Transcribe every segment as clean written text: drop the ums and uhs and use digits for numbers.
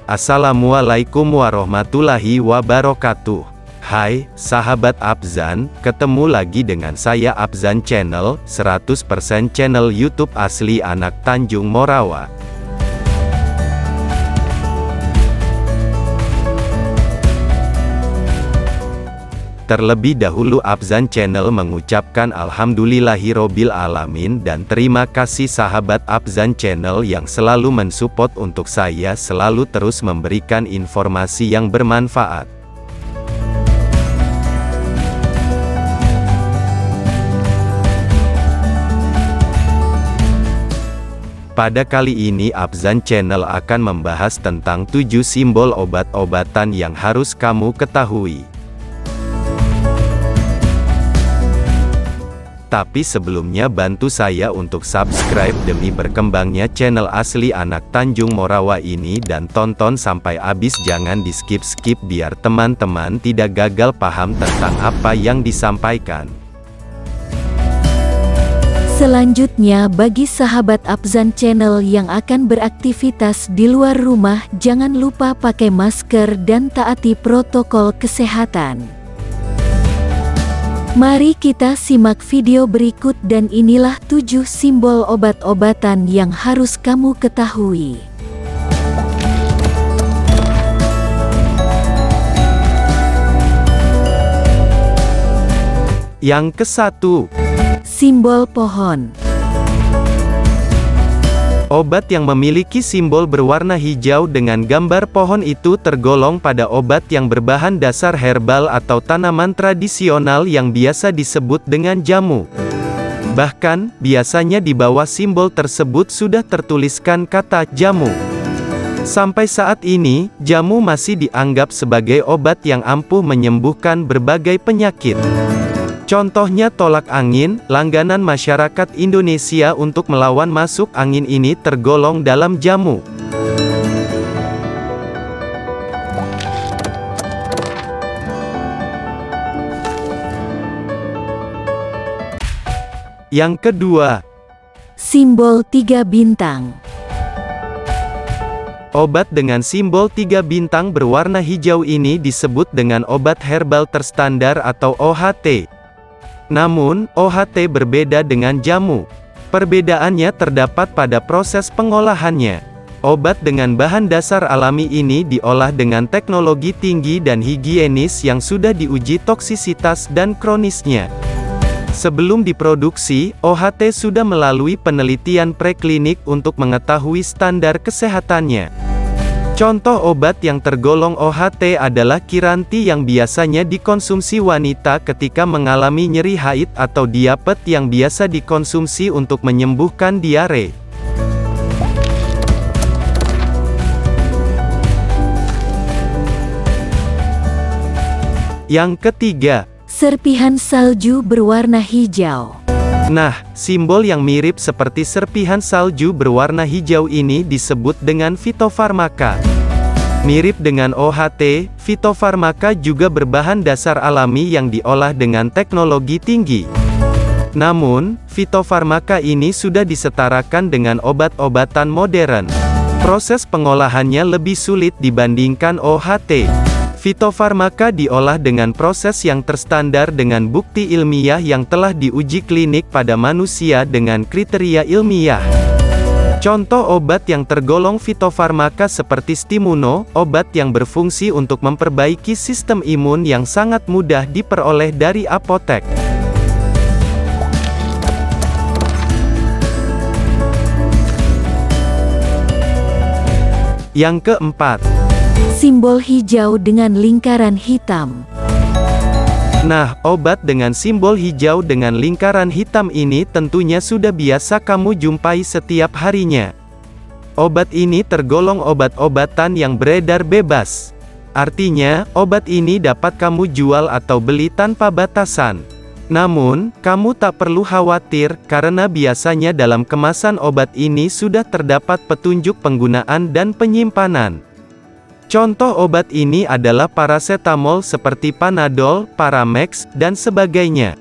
Assalamualaikum warahmatullahi wabarakatuh. Hai, sahabat Apzan, ketemu lagi dengan saya Apzan Channel, 100% channel YouTube asli anak Tanjung Morawa. Terlebih dahulu Apzan Channel mengucapkan alhamdulillahirobbil alamin dan terima kasih sahabat Apzan Channel yang selalu mensupport untuk saya selalu terus memberikan informasi yang bermanfaat. Pada kali ini Apzan Channel akan membahas tentang 7 simbol obat-obatan yang harus kamu ketahui. Tapi sebelumnya bantu saya untuk subscribe demi berkembangnya channel asli anak Tanjung Morawa ini dan tonton sampai habis, jangan di skip-skip biar teman-teman tidak gagal paham tentang apa yang disampaikan. Selanjutnya bagi sahabat Apzan Channel yang akan beraktivitas di luar rumah, jangan lupa pakai masker dan taati protokol kesehatan. Mari kita simak video berikut dan inilah 7 simbol obat-obatan yang harus kamu ketahui. Yang ke-1, simbol pohon. Obat yang memiliki simbol berwarna hijau dengan gambar pohon itu tergolong pada obat yang berbahan dasar herbal atau tanaman tradisional yang biasa disebut dengan jamu. Bahkan, biasanya di bawah simbol tersebut sudah tertuliskan kata jamu. Sampai saat ini, jamu masih dianggap sebagai obat yang ampuh menyembuhkan berbagai penyakit. Contohnya tolak angin, langganan masyarakat Indonesia untuk melawan masuk angin ini tergolong dalam jamu. Yang kedua, simbol 3 bintang. Obat dengan simbol 3 bintang berwarna hijau ini disebut dengan obat herbal terstandar atau OHT. Namun, OHT berbeda dengan jamu. Perbedaannya terdapat pada proses pengolahannya. Obat dengan bahan dasar alami ini diolah dengan teknologi tinggi dan higienis yang sudah diuji toksisitas dan kronisnya. Sebelum diproduksi, OHT sudah melalui penelitian preklinik untuk mengetahui standar kesehatannya. Contoh obat yang tergolong OHT adalah Kiranti yang biasanya dikonsumsi wanita ketika mengalami nyeri haid atau Diapet yang biasa dikonsumsi untuk menyembuhkan diare. Yang ketiga, serpihan salju berwarna hijau. Nah, simbol yang mirip seperti serpihan salju berwarna hijau ini disebut dengan fitofarmaka. Mirip dengan OHT, fitofarmaka juga berbahan dasar alami yang diolah dengan teknologi tinggi. Namun, fitofarmaka ini sudah disetarakan dengan obat-obatan modern. Proses pengolahannya lebih sulit dibandingkan OHT. Fitofarmaka diolah dengan proses yang terstandar dengan bukti ilmiah yang telah diuji klinik pada manusia dengan kriteria ilmiah. Contoh obat yang tergolong fitofarmaka seperti Stimuno, obat yang berfungsi untuk memperbaiki sistem imun yang sangat mudah diperoleh dari apotek. Yang keempat, simbol hijau dengan lingkaran hitam. Nah, obat dengan simbol hijau dengan lingkaran hitam ini tentunya sudah biasa kamu jumpai setiap harinya. Obat ini tergolong obat-obatan yang beredar bebas. Artinya, obat ini dapat kamu jual atau beli tanpa batasan. Namun, kamu tak perlu khawatir, karena biasanya dalam kemasan obat ini sudah terdapat petunjuk penggunaan dan penyimpanan. Contoh obat ini adalah paracetamol seperti Panadol, Paramex, dan sebagainya.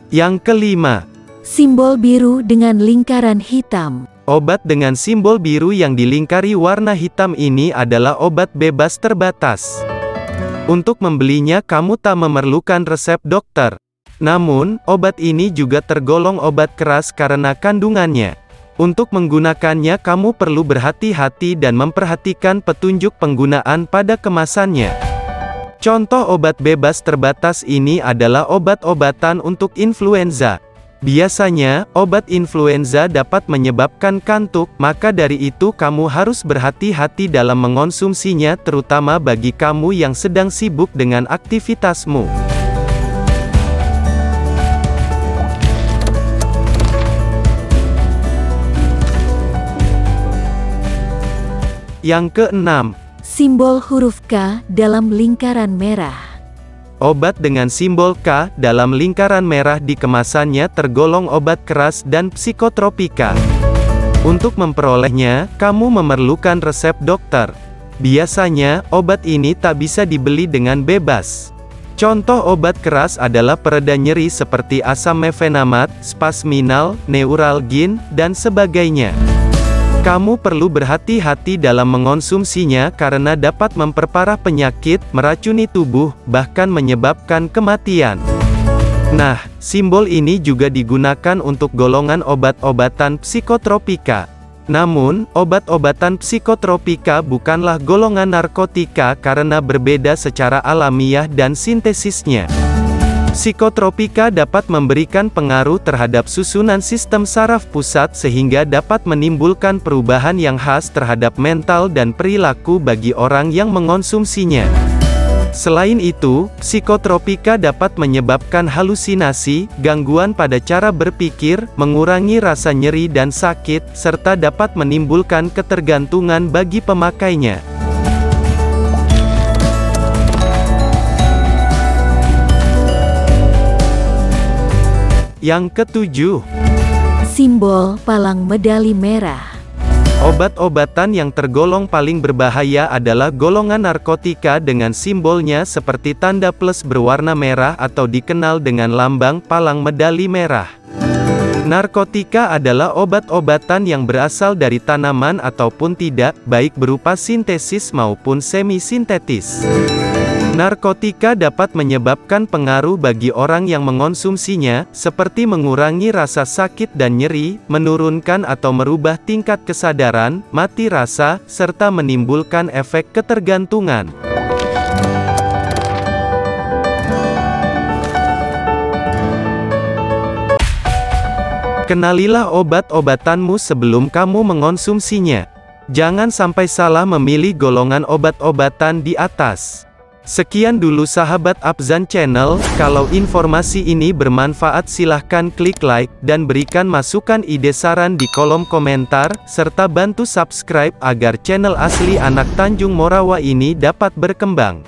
Yang kelima, simbol biru dengan lingkaran hitam. obat dengan simbol biru yang dilingkari warna hitam ini adalah obat bebas terbatas. Untuk membelinya kamu tak memerlukan resep dokter. Namun, obat ini juga tergolong obat keras karena kandungannya. Untuk menggunakannya kamu perlu berhati-hati dan memperhatikan petunjuk penggunaan pada kemasannya. Contoh obat bebas terbatas ini adalah obat-obatan untuk influenza. Biasanya, obat influenza dapat menyebabkan kantuk, maka dari itu kamu harus berhati-hati dalam mengonsumsinya terutama bagi kamu yang sedang sibuk dengan aktivitasmu. Yang keenam, simbol huruf K dalam lingkaran merah. obat dengan simbol K dalam lingkaran merah di kemasannya tergolong obat keras dan psikotropika. Untuk memperolehnya, kamu memerlukan resep dokter. Biasanya, obat ini tak bisa dibeli dengan bebas. Contoh obat keras adalah pereda nyeri seperti asam mefenamat, spasminal, neuralgin, dan sebagainya. Kamu perlu berhati-hati dalam mengonsumsinya karena dapat memperparah penyakit, meracuni tubuh, bahkan menyebabkan kematian. Nah, simbol ini juga digunakan untuk golongan obat-obatan psikotropika. Namun, obat-obatan psikotropika bukanlah golongan narkotika karena berbeda secara alamiah dan sintesisnya. Psikotropika dapat memberikan pengaruh terhadap susunan sistem saraf pusat sehingga dapat menimbulkan perubahan yang khas terhadap mental dan perilaku bagi orang yang mengonsumsinya. Selain itu, psikotropika dapat menyebabkan halusinasi, gangguan pada cara berpikir, mengurangi rasa nyeri dan sakit, serta dapat menimbulkan ketergantungan bagi pemakainya. Yang ketujuh, simbol palang medali merah. obat-obatan yang tergolong paling berbahaya adalah golongan narkotika dengan simbolnya seperti tanda plus berwarna merah atau dikenal dengan lambang palang medali merah. Narkotika adalah obat-obatan yang berasal dari tanaman ataupun tidak, baik berupa sintesis maupun semi-sintetis. Narkotika dapat menyebabkan pengaruh bagi orang yang mengonsumsinya, seperti mengurangi rasa sakit dan nyeri, menurunkan atau merubah tingkat kesadaran, mati rasa, serta menimbulkan efek ketergantungan. Kenalilah obat-obatanmu sebelum kamu mengonsumsinya. Jangan sampai salah memilih golongan obat-obatan di atas. Sekian dulu sahabat Apzan Channel, kalau informasi ini bermanfaat silahkan klik like, dan berikan masukan ide saran di kolom komentar, serta bantu subscribe agar channel asli anak Tanjung Morawa ini dapat berkembang.